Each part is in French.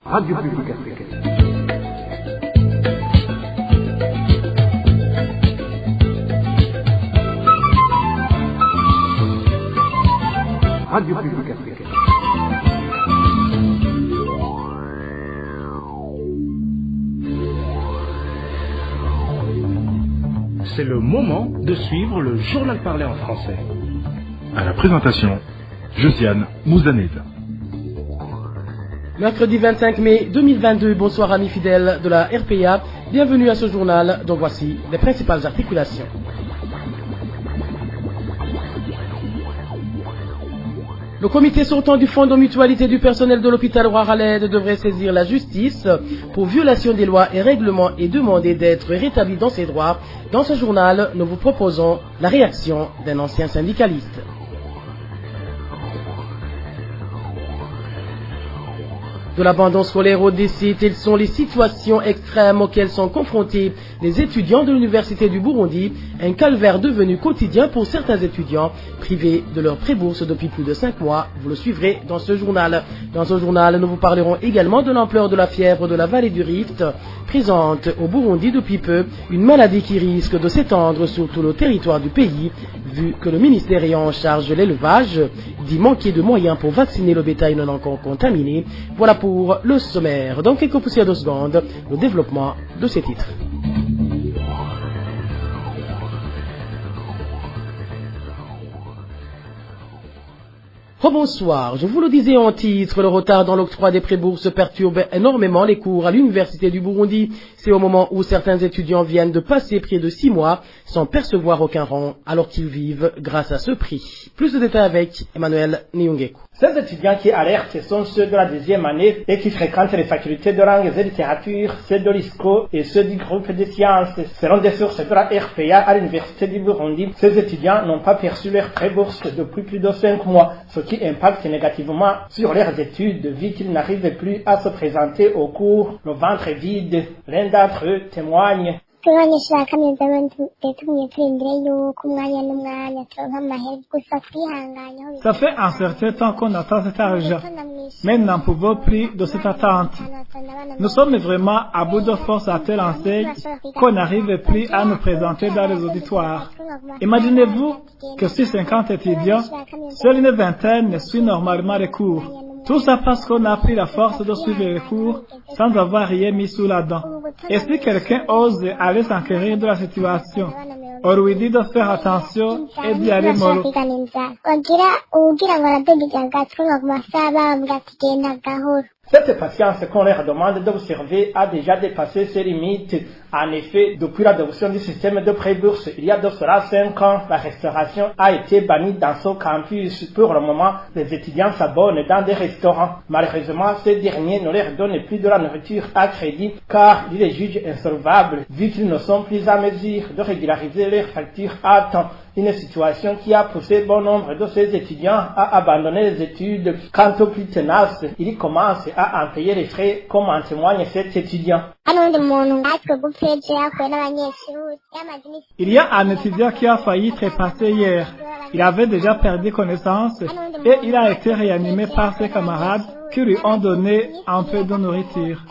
Radio Publique Africaine. Radio Publique Africaine. C'est le moment de suivre le journal parlé en français. À la présentation, Josiane Mouzaneda. Mercredi 25 mai 2022, bonsoir amis fidèles de la RPA, bienvenue à ce journal dont voici les principales articulations. Le comité sortant du Fonds de mutualité du personnel de l'hôpital Roi-Raled devrait saisir la justice pour violation des lois et règlements et demander d'être rétabli dans ses droits. Dans ce journal, nous vous proposons la réaction d'un ancien syndicaliste. De l'abandon scolaire au décès, telles sont les situations extrêmes auxquelles sont confrontés les étudiants de l'Université du Burundi, un calvaire devenu quotidien pour certains étudiants privés de leur prébourse depuis plus de 5 mois. Vous le suivrez dans ce journal. Dans ce journal, nous vous parlerons également de l'ampleur de la fièvre de la vallée du Rift, présente au Burundi depuis peu, une maladie qui risque de s'étendre sur tout le territoire du pays, vu que le ministère ayant en charge l'élevage dit manquer de moyens pour vacciner le bétail non encore contaminé. Voilà pour le sommaire. Dans quelques poussières de secondes, le développement de ces titres. Bonsoir, je vous le disais en titre, le retard dans l'octroi des prébourses perturbe énormément les cours à l'Université du Burundi. C'est au moment où certains étudiants viennent de passer près de 6 mois sans percevoir aucun rang alors qu'ils vivent grâce à ce prix. Plus de détails avec Emmanuel Niungeku. Ces étudiants qui alertent sont ceux de la deuxième année et qui fréquentent les facultés de langues et littérature, ceux de l'ISCO et ceux du groupe des sciences. Selon des sources de la RPA à l'Université du Burundi, ces étudiants n'ont pas perçu leur prébourse depuis plus de 5 mois, ce qui impacte négativement sur leurs études vu qu'ils n'arrivent plus à se présenter au cours, le ventre vide. L'un d'entre eux témoigne. Ça fait un certain temps qu'on attend cet argent, mais nous n'en pouvons plus de cette attente. Nous sommes vraiment à bout de force à telle enseigne qu'on n'arrive plus à nous présenter dans les auditoires. Imaginez-vous que sur 50 étudiants, seule une vingtaine suit normalement les cours. Tout ça parce qu'on a pris la force de suivre les cours sans avoir rien mis sous la dent. Et si quelqu'un ose aller s'enquérir de la situation, on lui dit de faire attention et d'y aller mollo. Cette patience qu'on leur demande d'observer a déjà dépassé ses limites. En effet, depuis l'adoption du système de prébourse, il y a de cela 5 ans, la restauration a été bannie dans ce campus. Pour le moment, les étudiants s'abonnent dans des restaurants. Malheureusement, ces derniers ne leur donnent plus de la nourriture à crédit car ils les jugent insolvables vu qu'ils ne sont plus à mesure de régulariser leurs factures à temps. Une situation qui a poussé bon nombre de ces étudiants à abandonner les études. Quant aux plus tenaces, ils commencent à en payer les frais, comme en témoigne cet étudiant. Il y a un étudiant qui a failli trépasser hier. Il avait déjà perdu connaissance et il a été réanimé par ses camarades qui lui ont donné un peu de nourriture.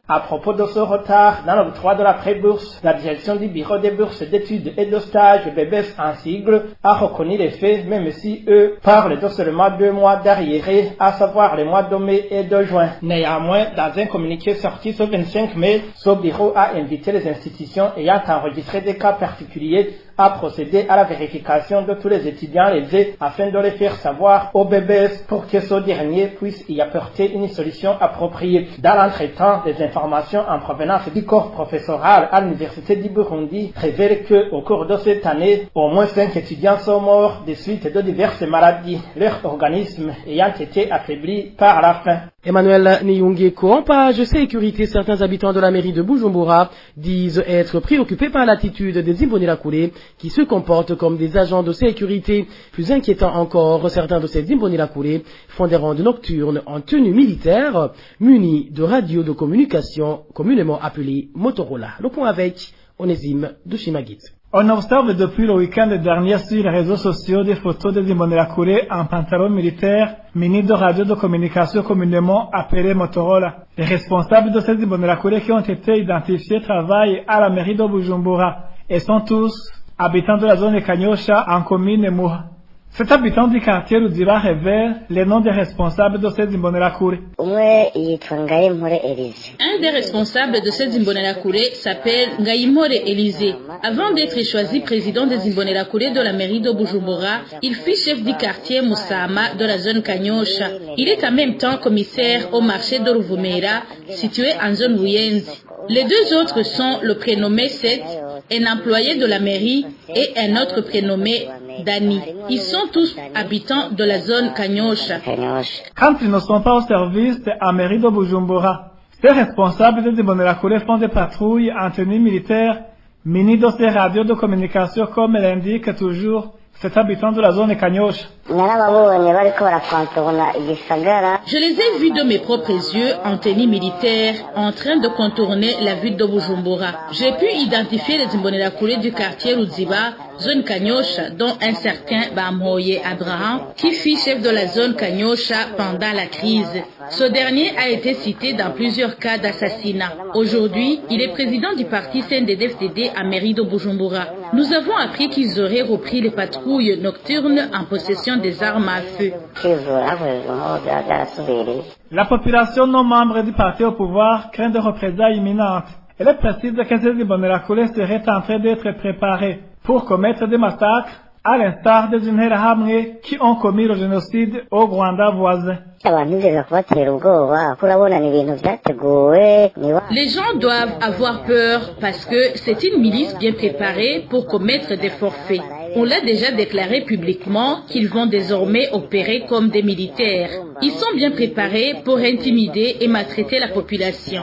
À propos de ce retard dans l'octroi de la prébourse, la direction du bureau des bourses d'études et de stages, BBS en sigle, a reconnu les faits, même si eux parlent de seulement 2 mois d'arriérés, à savoir les mois de mai et de juin. Néanmoins, dans un communiqué sorti ce 25 mai, ce bureau a invité les institutions ayant enregistré des cas particuliers à procéder à la vérification de tous les étudiants lésés afin de les faire savoir au BBS pour que ce dernier puisse y apporter une solution appropriée. Dans l'entretemps, les informations en provenance du corps professoral à l'Université du Burundi révèlent qu'au cours de cette année, au moins 5 étudiants sont morts des suites de diverses maladies, leur organisme ayant été affaibli par la faim. Emmanuel Niungeko, en page sécurité, certains habitants de la mairie de Bujumbura disent être préoccupés par l'attitude des Imbonerakure qui se comportent comme des agents de sécurité. Plus inquiétant encore, certains de ces Imbonerakure font des rondes nocturnes en tenue militaire, munis de radios de communication communément appelées Motorola. Le point avec Onésime de Shimagit. On observe depuis le week-end dernier sur les réseaux sociaux des photos des Imbonerakure en pantalon militaire muni de radio de communication communément appelé Motorola. Les responsables de ces Imbonerakure qui ont été identifiés travaillent à la mairie de Bujumbura et sont tous habitants de la zone de Kanyosha en commune Muha. Cet habitant du quartier Ruziba révèle les noms des responsables de ces Imbonerakure. Un des responsables de ces Imbonerakure s'appelle Ngayimore Élisée. Avant d'être choisi président des Imbonerakure de la mairie de Bujumbura, il fut chef du quartier Musama de la zone Kanyosha. Il est en même temps commissaire au marché de Ruvumera, situé en zone Buyenzi. Les deux autres sont le prénommé Seth, un employé de la mairie, et un autre prénommé Dani. Ils sont tous habitants de la zone Kanyosha. Quand ils ne sont pas au service de la mairie de Bujumbura, ces responsables des Imbonerakure font des patrouilles en tenue militaire, munis de ces radios de communication comme l'indique toujours cet habitant de la zone de Kanyosha. Je les ai vus de mes propres yeux en tenue militaire, en train de contourner la ville de Bujumbura. J'ai pu identifier les Imbonerakure du quartier Ruziba, zone Kanyosha, dont un certain Bamhoye Abraham, qui fut chef de la zone Kanyosha pendant la crise. Ce dernier a été cité dans plusieurs cas d'assassinat. Aujourd'hui, il est président du parti CNDD-FDD à mairie de Bujumbura. Nous avons appris qu'ils auraient repris les patrouilles nocturnes en possession des armes à feu. La population non membre du parti au pouvoir craint de représailles imminentes. Elle précise que ces Imbonerakure seraient en train d'être préparés pour commettre des massacres, à l'instar des Interahamwe qui ont commis le génocide au Rwanda voisin. Les gens doivent avoir peur parce que c'est une milice bien préparée pour commettre des forfaits. On l'a déjà déclaré publiquement qu'ils vont désormais opérer comme des militaires. Ils sont bien préparés pour intimider et maltraiter la population.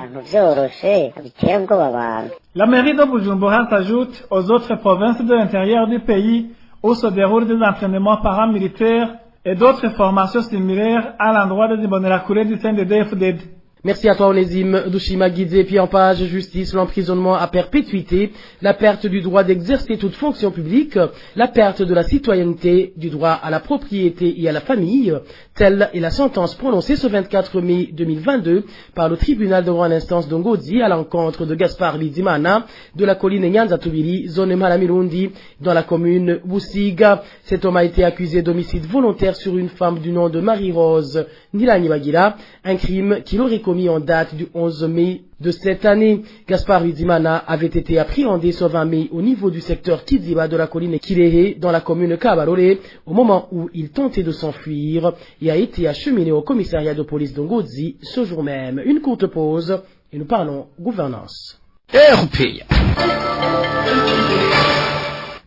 La mairie de Bujumbura s'ajoute aux autres provinces de l'intérieur du pays où se déroulent des entraînements paramilitaires et d'autres formations similaires à l'endroit des Imbonerakure du CNDD-FDD. Merci à toi Onésime Dushima Guidé. Puis en page justice, l'emprisonnement à perpétuité, la perte du droit d'exercer toute fonction publique, la perte de la citoyenneté, du droit à la propriété et à la famille, telle est la sentence prononcée ce 24 mai 2022 par le tribunal de grande instance d'Ongodzi à l'encontre de Gaspard Bizimana de la colline Nyanza-Tubiri, zone Malamirundi, dans la commune Busiga. Cet homme a été accusé d'homicide volontaire sur une femme du nom de Marie-Rose Nilani-Bagira, un crime qu'il aurait commis en date du 11 mai de cette année. Gaspard Bizimana avait été appréhendé ce 20 mai au niveau du secteur Kiziba de la colline Kirehe dans la commune Kabarole au moment où il tentait de s'enfuir et a été acheminé au commissariat de police d'Ongodzi ce jour même. Une courte pause et nous parlons gouvernance.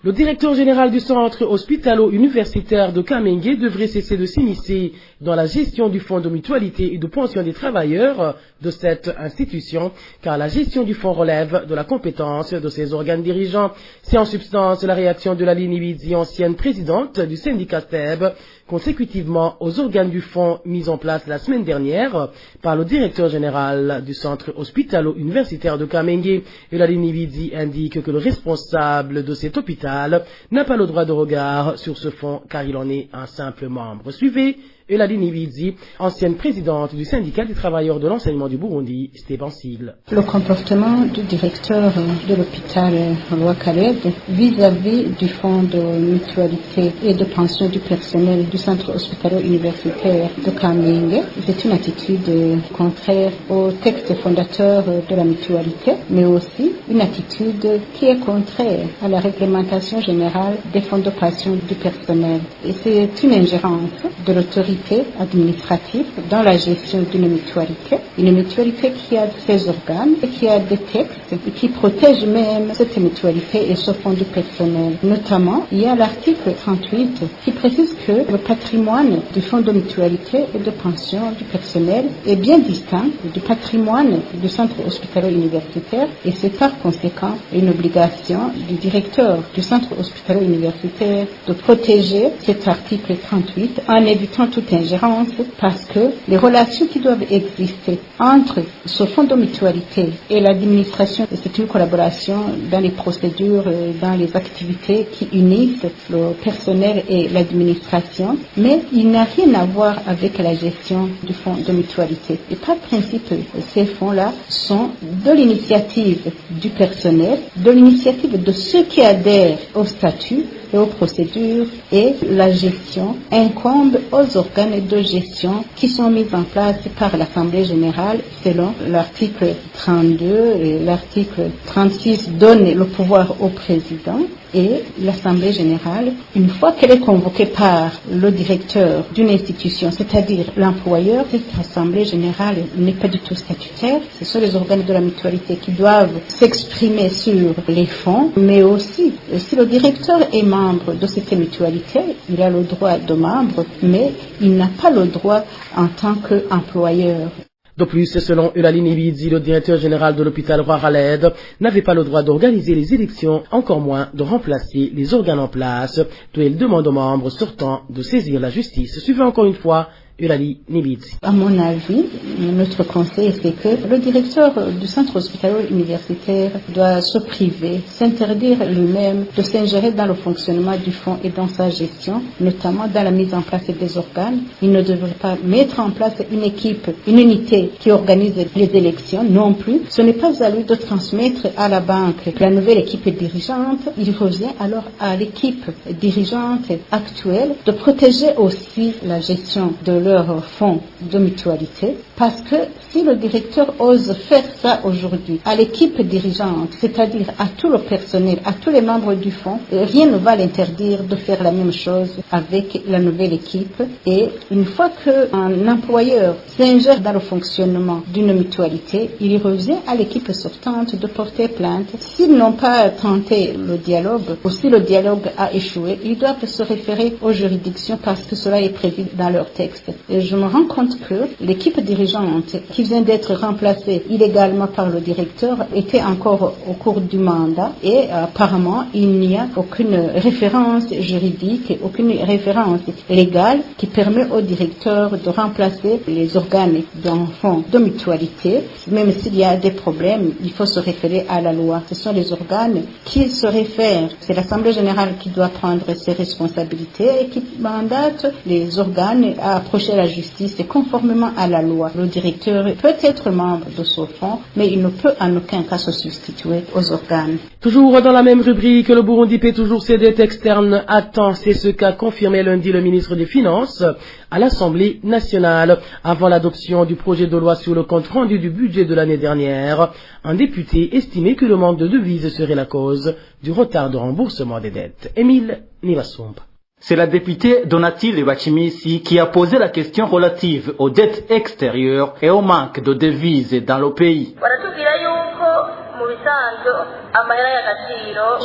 Le directeur général du centre hospitalo-universitaire de Kamenge devrait cesser de s'immiscer dans la gestion du fonds de mutualité et de pension des travailleurs de cette institution, car la gestion du fonds relève de la compétence de ses organes dirigeants. C'est en substance la réaction de la Linibizi, ancienne présidente du syndicat STEB, consécutivement aux organes du fonds mis en place la semaine dernière par le directeur général du centre hospitalo-universitaire de Kamenge. Et la Linibizi indique que le responsable de cet hôpital n'a pas le droit de regard sur ce fonds car il en est un simple membre. Suivez Eulaline Ibizi, ancienne présidente du syndicat des travailleurs de l'enseignement du Burundi, Stéban Sigle. Le comportement du directeur de l'hôpital Roi-Caleb vis-à-vis du fonds de mutualité et de pension du personnel du centre hospitalo-universitaire de Kamenge, c'est une attitude contraire au texte fondateur de la mutualité, mais aussi une attitude qui est contraire à la réglementation générale des fonds de pension du personnel. Et c'est une ingérence de l'autorité administrative dans la gestion d'une mutualité. Une mutualité qui a ses organes et qui a des textes et qui protège même cette mutualité et ce fonds du personnel. Notamment, il y a l'article 38 qui précise que le patrimoine du fonds de mutualité et de pension du personnel est bien distinct du patrimoine du centre hospitalo-universitaire et c'est par conséquent une obligation du directeur du centre hospitalo-universitaire de protéger cet article 38 en évitant toute cette ingérence parce que les relations qui doivent exister entre ce fonds de mutualité et l'administration, c'est une collaboration dans les procédures, dans les activités qui unissent le personnel et l'administration, mais il n'a rien à voir avec la gestion du fonds de mutualité. Et par principe, ces fonds-là sont de l'initiative du personnel, de l'initiative de ceux qui adhèrent au statut et aux procédures, et la gestion incombe aux organes de gestion qui sont mis en place par l'Assemblée générale selon l'article 32 et l'article 36 donne le pouvoir au président. Et l'Assemblée générale, une fois qu'elle est convoquée par le directeur d'une institution, c'est-à-dire l'employeur, cette Assemblée générale n'est pas du tout statutaire. Ce sont les organes de la mutualité qui doivent s'exprimer sur les fonds, mais aussi, si le directeur est membre de cette mutualité, il a le droit de membre, mais il n'a pas le droit en tant qu'employeur. De plus, selon Eulalie Nibidzi, le directeur général de l'hôpital Roi-Raled n'avait pas le droit d'organiser les élections, encore moins de remplacer les organes en place, d'où elle demande aux membres sortants de saisir la justice. Suivez encore une fois Eulalie Nibidzi. À mon avis, notre conseil, c'est que le directeur du centre hospitalo-universitaire doit se priver, s'interdire lui-même de s'ingérer dans le fonctionnement du fonds et dans sa gestion, notamment dans la mise en place des organes. Il ne devrait pas mettre en place une équipe, une unité qui organise les élections non plus. Ce n'est pas à lui de transmettre à la banque la nouvelle équipe dirigeante. Il revient alors à l'équipe dirigeante actuelle de protéger aussi la gestion de leur fonds de mutualité, parce que si le directeur ose faire ça aujourd'hui à l'équipe dirigeante, c'est-à-dire à tout le personnel, à tous les membres du fonds, rien ne va l'interdire de faire la même chose avec la nouvelle équipe. Et une fois qu'un employeur s'ingère dans le fonctionnement d'une mutualité, il revient à l'équipe sortante de porter plainte. S'ils n'ont pas tenté le dialogue, ou si le dialogue a échoué, ils doivent se référer aux juridictions parce que cela est prévu dans leur texte. Et je me rends compte que l'équipe dirigeante qui vient d'être remplacée illégalement par le directeur était encore au cours du mandat et apparemment il n'y a aucune référence juridique, aucune référence légale qui permet au directeur de remplacer les organes d'un fonds de mutualité. Même s'il y a des problèmes, il faut se référer à la loi. Ce sont les organes qui se réfèrent. C'est l'Assemblée générale qui doit prendre ses responsabilités et qui mandate les organes à approcher la justice conformément à la loi. Le directeur peut être membre de ce fonds, mais il ne peut en aucun cas se substituer aux organes. Toujours dans la même rubrique, le Burundi paie toujours ses dettes externes à temps. C'est ce qu'a confirmé lundi le ministre des Finances à l'Assemblée nationale. Avant l'adoption du projet de loi sur le compte rendu du budget de l'année dernière, un député estimait que le manque de devises serait la cause du retard de remboursement des dettes. Émile Nivasumba. C'est la députée Donatille Bachimisi qui a posé la question relative aux dettes extérieures et au manque de devises dans le pays.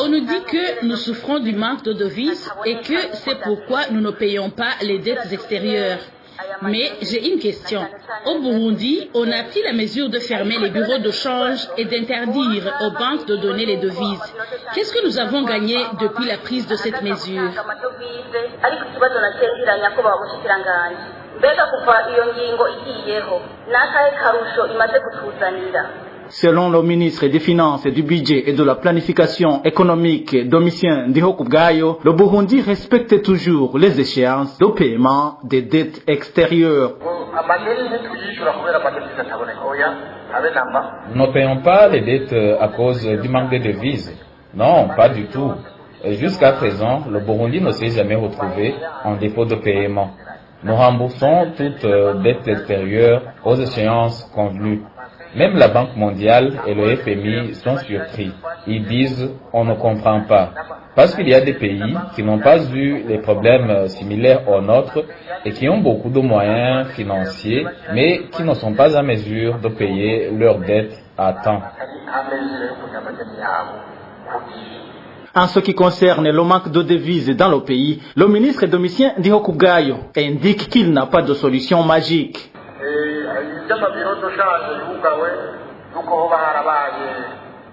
On nous dit que nous souffrons du manque de devises et que c'est pourquoi nous ne payons pas les dettes extérieures. Mais j'ai une question. Au Burundi, on a pris la mesure de fermer les bureaux de change et d'interdire aux banques de donner les devises. Qu'est-ce que nous avons gagné depuis la prise de cette mesure? Selon le ministre des Finances, du Budget et de la Planification économique Domitien Ndihokubwayo, le Burundi respecte toujours les échéances de paiement des dettes extérieures. Nous ne payons pas les dettes à cause du manque de devises. Non, pas du tout. Jusqu'à présent, le Burundi ne s'est jamais retrouvé en défaut de paiement. Nous remboursons toute dette extérieure aux échéances convenues. Même la Banque mondiale et le FMI sont surpris. Ils disent on ne comprend pas. Parce qu'il y a des pays qui n'ont pas eu les problèmes similaires aux nôtres et qui ont beaucoup de moyens financiers, mais qui ne sont pas à mesure de payer leurs dettes à temps. En ce qui concerne le manque de devises dans le pays, le ministre Domitien Ndihokubwayo indique qu'il n'a pas de solution magique.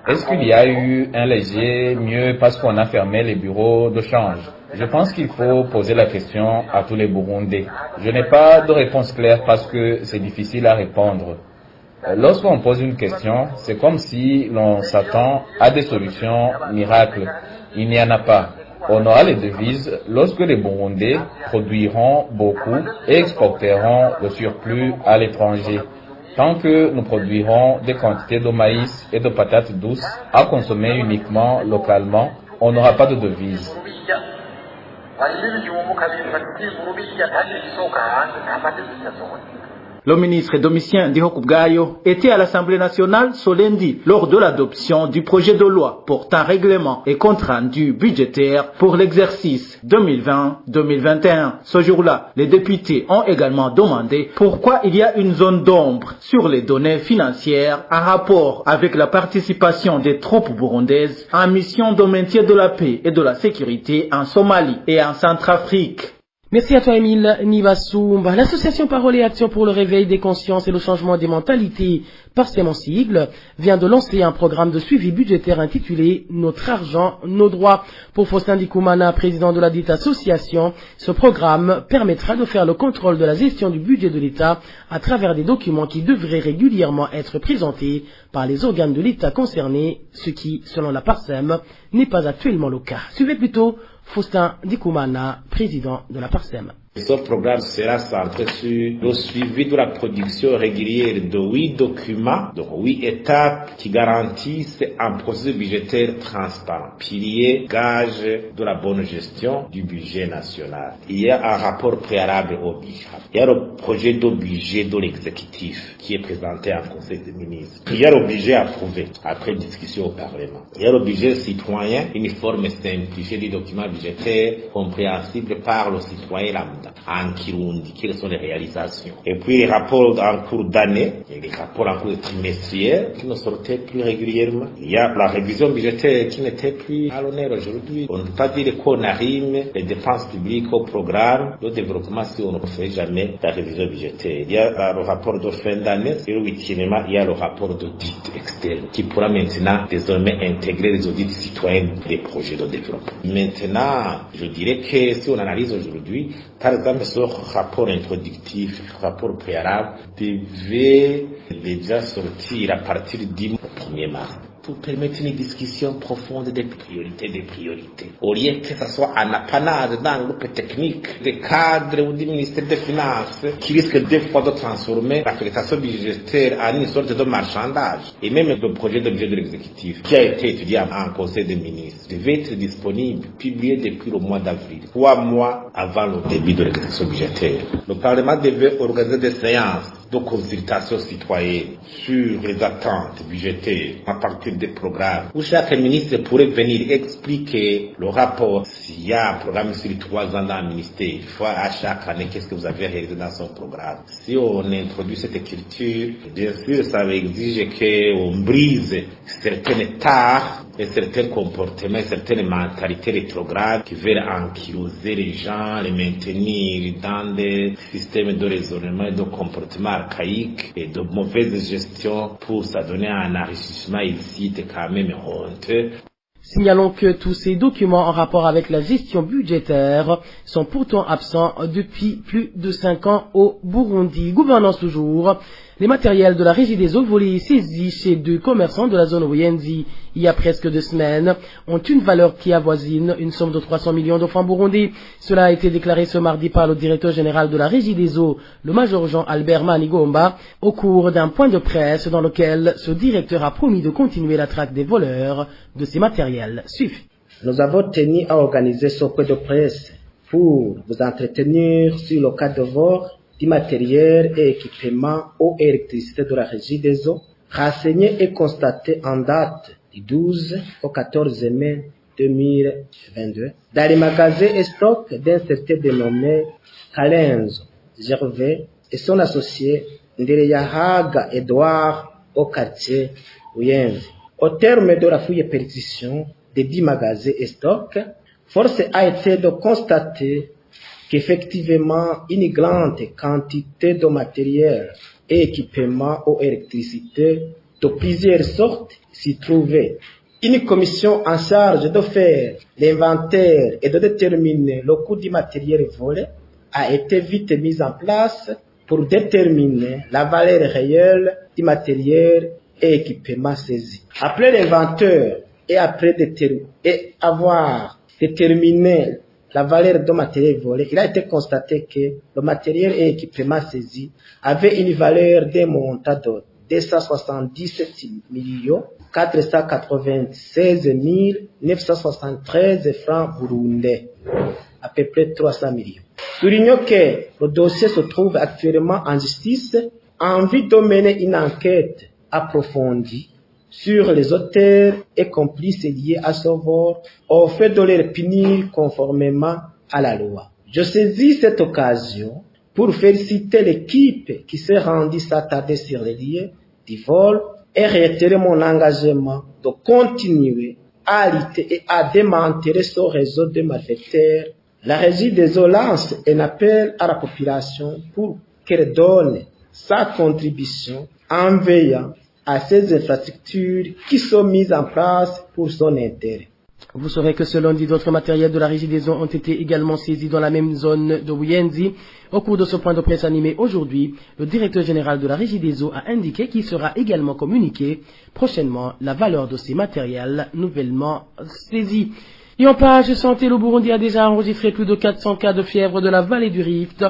Est-ce qu'il y a eu un léger mieux parce qu'on a fermé les bureaux de change? Je pense qu'il faut poser la question à tous les Burundais. Je n'ai pas de réponse claire parce que c'est difficile à répondre. Lorsqu'on pose une question, c'est comme si l'on s'attend à des solutions miracles. Il n'y en a pas. On aura les devises lorsque les Burundais produiront beaucoup et exporteront le surplus à l'étranger. Tant que nous produirons des quantités de maïs et de patates douces à consommer uniquement localement, on n'aura pas de devises. Le ministre Domitien Ndihokubwayo était à l'Assemblée nationale ce lundi lors de l'adoption du projet de loi portant règlement et compte rendu budgétaire pour l'exercice 2020-2021. Ce jour-là, les députés ont également demandé pourquoi il y a une zone d'ombre sur les données financières en rapport avec la participation des troupes burundaises en mission de maintien de la paix et de la sécurité en Somalie et en Centrafrique. Merci à toi, Émile Nivasoumba. L'association Parole et Action pour le réveil des consciences et le changement des mentalités, par ses sigles, vient de lancer un programme de suivi budgétaire intitulé Notre argent, nos droits. Pour Faustin Dikoumana, président de la dite association, ce programme permettra de faire le contrôle de la gestion du budget de l'État à travers des documents qui devraient régulièrement être présentés par les organes de l'État concernés, ce qui, selon la Parsem, n'est pas actuellement le cas. Suivez plutôt Faustin Dikoumana, président de la Parsem. Ce programme sera centré sur le suivi de la production régulière de 8 documents, donc 8 étapes qui garantissent un processus budgétaire transparent, pilier, gage de la bonne gestion du budget national. Il y a un rapport préalable au budget. Il y a le projet de budget de l'exécutif qui est présenté en Conseil des ministres. Il y a le budget approuvé après discussion au Parlement. Il y a le budget citoyen, uniforme et simplifié du document budgétaire compréhensible par le citoyen lambda. En Kirundi, quelles sont les réalisations. Et puis les rapports en cours d'année, et les rapports en cours de trimestriel qui ne sortaient plus régulièrement. Il y a la révision budgétaire qui n'était plus à l'honneur aujourd'hui. On ne peut pas dire qu'on arrime les dépenses publiques au programme de développement si on ne fait jamais la révision budgétaire. Il y a le rapport de fin d'année, et le 8e, il y a le rapport d'audit externe qui pourra maintenant désormais intégrer les audits citoyens des projets de développement. Maintenant, je dirais que si on analyse aujourd'hui, par exemple, ce rapport introductif, rapport préalable, devait déjà sortir à partir du 1er mars pour permettre une discussion profonde des priorités. Au lieu que ce soit un apanage d'un groupe technique, des cadres ou du ministère des Finances, qui risque des fois de transformer l'affectation budgétaire en une sorte de marchandage. Et même le projet de budget de l'exécutif, qui a été étudié en Conseil des ministres, devait être disponible, publié depuis le mois d'avril, 3 mois avant le début de l'exécution budgétaire. Le Parlement devait organiser des séances de consultation citoyenne sur les attentes budgétaires à partir des programmes, où chaque ministre pourrait venir expliquer le rapport. S'il y a un programme sur 3 ans dans le ministère, il faut à chaque année qu'est-ce que vous avez réalisé dans son programme. Si on introduit cette écriture, bien sûr, ça exige qu'on brise certaines tares et certains comportements, certaines mentalités rétrogrades qui veulent ankyloser les gens, les maintenir dans des systèmes de raisonnement et de comportement archaïques et de mauvaise gestion pour s'adonner à un enrichissement illicite quand même honteux. Signalons que tous ces documents en rapport avec la gestion budgétaire sont pourtant absents depuis plus de 5 ans au Burundi. Gouvernance toujours. Les matériels de la Régie des eaux volées saisis chez 2 commerçants de la zone Oyenzi il y a presque 2 semaines ont une valeur qui avoisine une somme de 300 millions de francs burundais. Cela a été déclaré ce mardi par le directeur général de la Régie des eaux, le major Jean-Albert Manigomba, au cours d'un point de presse dans lequel ce directeur a promis de continuer la traque des voleurs de ces matériels. Suivez. Nous avons tenu à organiser ce point de presse pour vous entretenir sur le cas de vol du matériel et équipement eau et électricité de la Régie des eaux, renseigné et constaté en date du 12 au 14 mai 2022 dans les magasins et stocks d'un certain dénommé Kalenzo Gervais et son associé Ndereyahaga Edouard au quartier Uyenzi. Au terme de la fouille et perquisition des 10 magasins et stocks, force a été de constater qu'effectivement une grande quantité de matériel et équipements ou électricité de plusieurs sortes s'y trouvait, Une commission en charge de faire l'inventaire et de déterminer le coût du matériel volé a été vite mise en place pour déterminer la valeur réelle du matériel et équipement saisis. Après l'inventaire et avoir déterminé la valeur du matériel volé, il a été constaté que le matériel et équipement saisis avait une valeur d'un montant de 277 496 973 francs burundais, à peu près 300 millions. Soulignons que le dossier se trouve actuellement en justice en vue de mener une enquête approfondie sur les auteurs et complices liés à ce vol au fait de les punir conformément à la loi. Je saisis cette occasion pour féliciter l'équipe qui s'est rendue s'attarder sur les lieux du vol et réitérer mon engagement de continuer à lutter et à démanteler ce réseau de malfaiteurs. La Régie des eaux lance un appel à la population pour qu'elle donne sa contribution en veillant à ces infrastructures qui sont mises en place pour son intérêt. Vous saurez que ce lundi, d'autres matériels de la Régie des eaux ont été également saisis dans la même zone de Buyenzi. Au cours de ce point de presse animé aujourd'hui, le directeur général de la Régie des eaux a indiqué qu'il sera également communiqué prochainement la valeur de ces matériels nouvellement saisis. Et en page santé, le Burundi a déjà enregistré plus de 400 cas de fièvre de la vallée du Rift.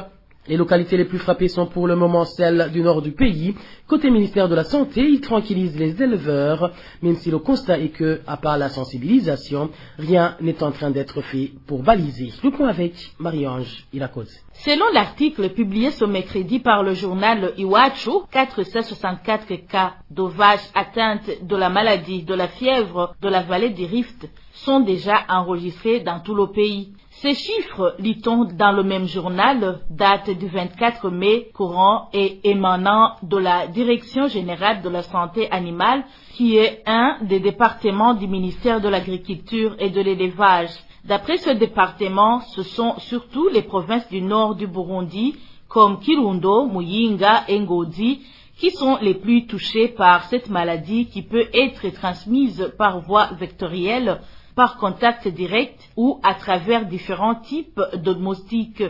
Les localités les plus frappées sont pour le moment celles du nord du pays. Côté ministère de la Santé, il tranquillise les éleveurs, même si le constat est que, à part la sensibilisation, rien n'est en train d'être fait pour baliser. Le point avec Marie-Ange Irakoze. Selon l'article publié ce mercredi par le journal Iwachu, 464 cas de vaches atteintes de la maladie de la fièvre de la vallée du Rift sont déjà enregistrés dans tout le pays. Ces chiffres, lit-on dans le même journal, datent du 24 mai courant et émanant de la Direction générale de la santé animale, qui est un des départements du ministère de l'Agriculture et de l'Élevage. D'après ce département, ce sont surtout les provinces du nord du Burundi, comme Kirundo, Muyinga et Ngozi, qui sont les plus touchées par cette maladie qui peut être transmise par voie vectorielle, par contact direct ou à travers différents types de moustiques.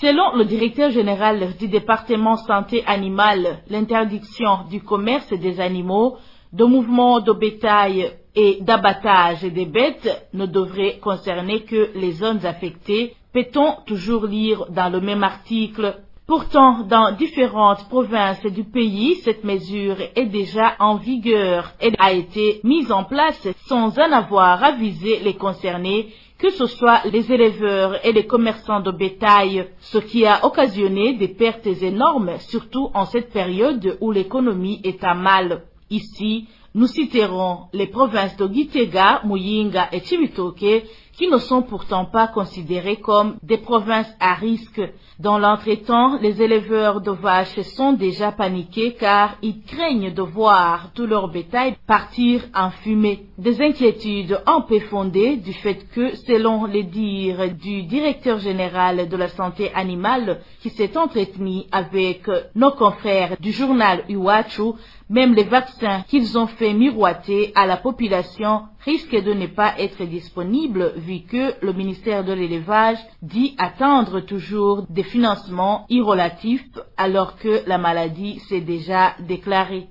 Selon le directeur général du département santé animale, l'interdiction du commerce des animaux, de mouvements de bétail et d'abattage des bêtes ne devrait concerner que les zones affectées, peut-on toujours lire dans le même article. Pourtant, dans différentes provinces du pays, cette mesure est déjà en vigueur. Elle a été mise en place sans en avoir avisé les concernés, que ce soit les éleveurs et les commerçants de bétail, ce qui a occasionné des pertes énormes, surtout en cette période où l'économie est à mal. Ici, nous citerons les provinces de Gitega, Muyinga et Chibitoke, qui ne sont pourtant pas considérées comme des provinces à risque. Dans l'entretemps, les éleveurs de vaches sont déjà paniqués car ils craignent de voir tout leur bétail partir en fumée. Des inquiétudes un peu fondées du fait que, selon les dires du directeur général de la santé animale qui s'est entretenu avec nos confrères du journal Iwachu, même les vaccins qu'ils ont fait miroiter à la population risquent de ne pas être disponibles vu que le ministère de l'élevage dit attendre toujours des financements irrelatifs alors que la maladie s'est déjà déclarée.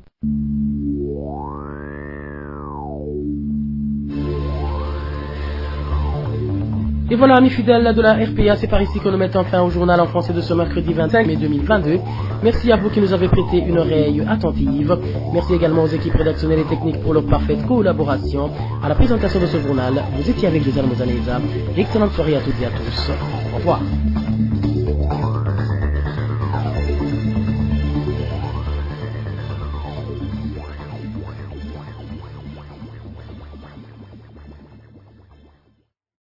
Et voilà, amis fidèles de la RPA, c'est par ici que nous mettons fin au journal en français de ce mercredi 25 mai 2022. Merci à vous qui nous avez prêté une oreille attentive. Merci également aux équipes rédactionnelles et techniques pour leur parfaite collaboration. À la présentation de ce journal, vous étiez avec Josiane Mouzaneza. Excellente soirée à toutes et à tous. Au revoir.